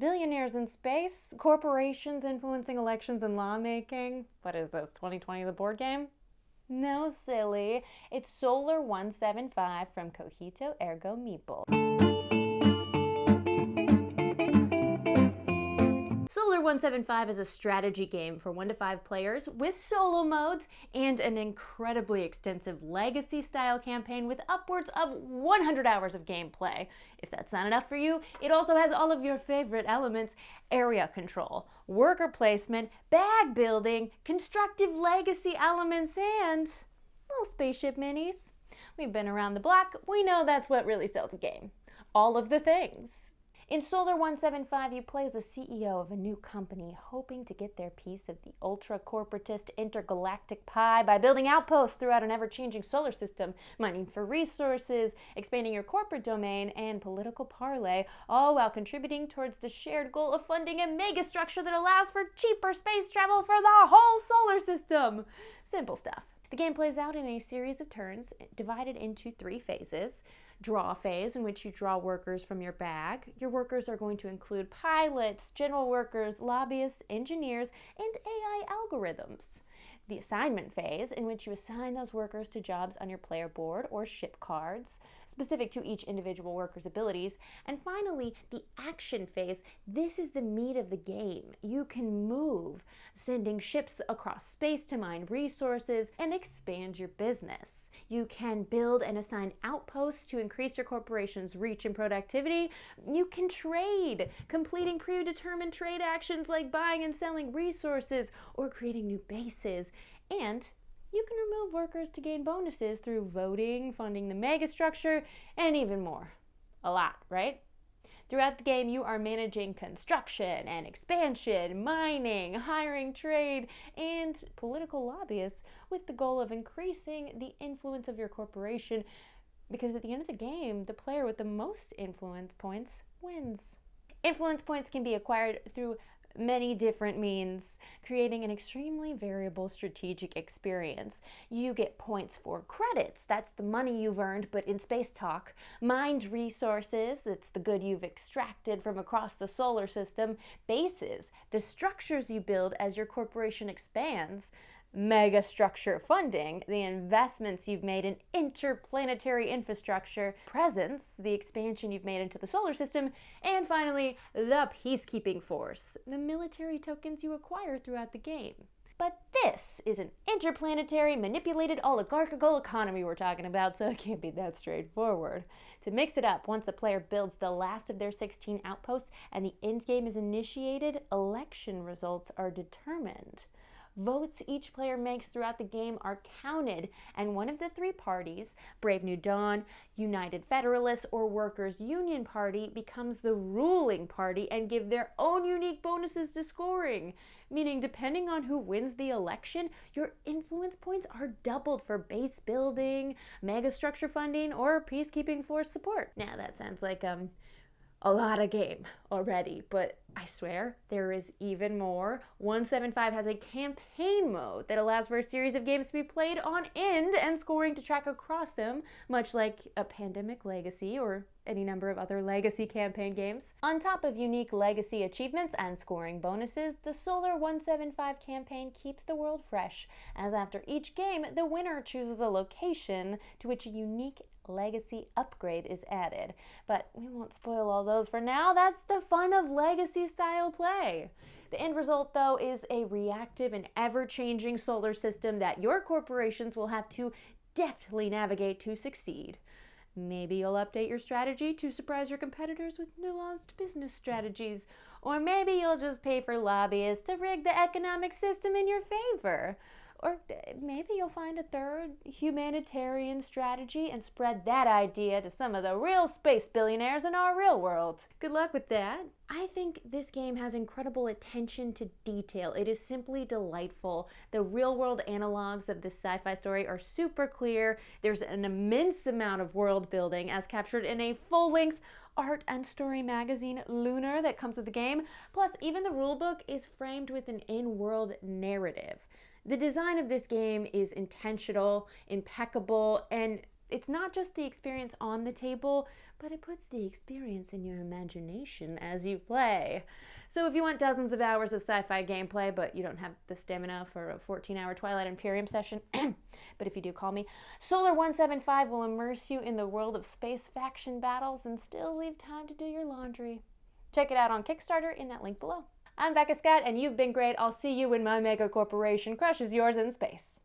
Billionaires in space, corporations influencing elections and lawmaking. What is this, 2020 the board game? No, silly. It's Solar 175 from Cogito Ergo Meeple. Solar 175 is a strategy game for 1 to 5 players with solo modes and an incredibly extensive legacy-style campaign with upwards of 100 hours of gameplay. If that's not enough for you, it also has all of your favorite elements: area control, worker placement, bag building, constructive legacy elements, and little spaceship minis. We've been around the block. We know that's what really sells a game. All of the things. In Solar 175, you play as the CEO of a new company hoping to get their piece of the ultra-corporatist intergalactic pie by building outposts throughout an ever-changing solar system, mining for resources, expanding your corporate domain, and political parlay, all while contributing towards the shared goal of funding a megastructure that allows for cheaper space travel for the whole solar system. Simple stuff. The game plays out in a series of turns divided into 3 phases. Draw phase, in which you draw workers from your bag. Your workers are going to include pilots, general workers, lobbyists, engineers, and AI algorithms. The assignment phase, in which you assign those workers to jobs on your player board or ship cards, specific to each individual worker's abilities. And finally, the action phase. This is the meat of the game. You can move, sending ships across space to mine resources and expand your business. You can build and assign outposts to increase your corporation's reach and productivity. You can trade, completing predetermined trade actions like buying and selling resources or creating new bases. And you can remove workers to gain bonuses through voting, funding the megastructure, and even more. A lot, right? Throughout the game, you are managing construction and expansion, mining, hiring trade, and political lobbyists with the goal of increasing the influence of your corporation, because at the end of the game, the player with the most influence points wins. Influence points can be acquired through many different means, creating an extremely variable strategic experience. You get points for credits, that's the money you've earned, but in space talk. Mined resources, that's the good you've extracted from across the solar system. Bases, the structures you build as your corporation expands. Mega structure funding, the investments you've made in interplanetary infrastructure. Presence, the expansion you've made into the solar system. And finally, the peacekeeping force, the military tokens you acquire throughout the game. But this is an interplanetary, manipulated, oligarchical economy we're talking about, so it can't be that straightforward. To mix it up, once a player builds the last of their 16 outposts and the endgame is initiated, election results are determined. Votes each player makes throughout the game are counted, and one of the 3 parties, Brave New Dawn, United Federalists, or Workers' Union Party, becomes the ruling party and give their own unique bonuses to scoring. Meaning, depending on who wins the election, your influence points are doubled for base building, megastructure funding, or peacekeeping force support. Now that sounds like a lot of game already, but I swear there is even more. 175 has a campaign mode that allows for a series of games to be played on end and scoring to track across them, much like a Pandemic Legacy or any number of other legacy campaign games. On top of unique legacy achievements and scoring bonuses, the Solar 175 campaign keeps the world fresh, as after each game, the winner chooses a location to which a unique legacy upgrade is added. But we won't spoil all those for now. That's the fun of legacy style play. The end result, though, is a reactive and ever-changing solar system that your corporations will have to deftly navigate to succeed. Maybe you'll update your strategy to surprise your competitors with nuanced business strategies, or maybe you'll just pay for lobbyists to rig the economic system in your favor. Or maybe you'll find a third humanitarian strategy and spread that idea to some of the real space billionaires in our real world. Good luck with that. I think this game has incredible attention to detail. It is simply delightful. The real-world analogs of this sci-fi story are super clear. There's an immense amount of world building as captured in a full-length art and story magazine, Lunar, that comes with the game. Plus, even the rulebook is framed with an in-world narrative. The design of this game is intentional, impeccable, and It's not just the experience on the table, but it puts the experience in your imagination as you play. So if you want dozens of hours of sci-fi gameplay, but you don't have the stamina for a 14-hour Twilight Imperium session, but if you do, call me, Solar 175 will immerse you in the world of space faction battles and still leave time to do your laundry. Check it out on Kickstarter in that link below. I'm Becca Scott, and you've been great. I'll see you when my mega corporation crushes yours in space.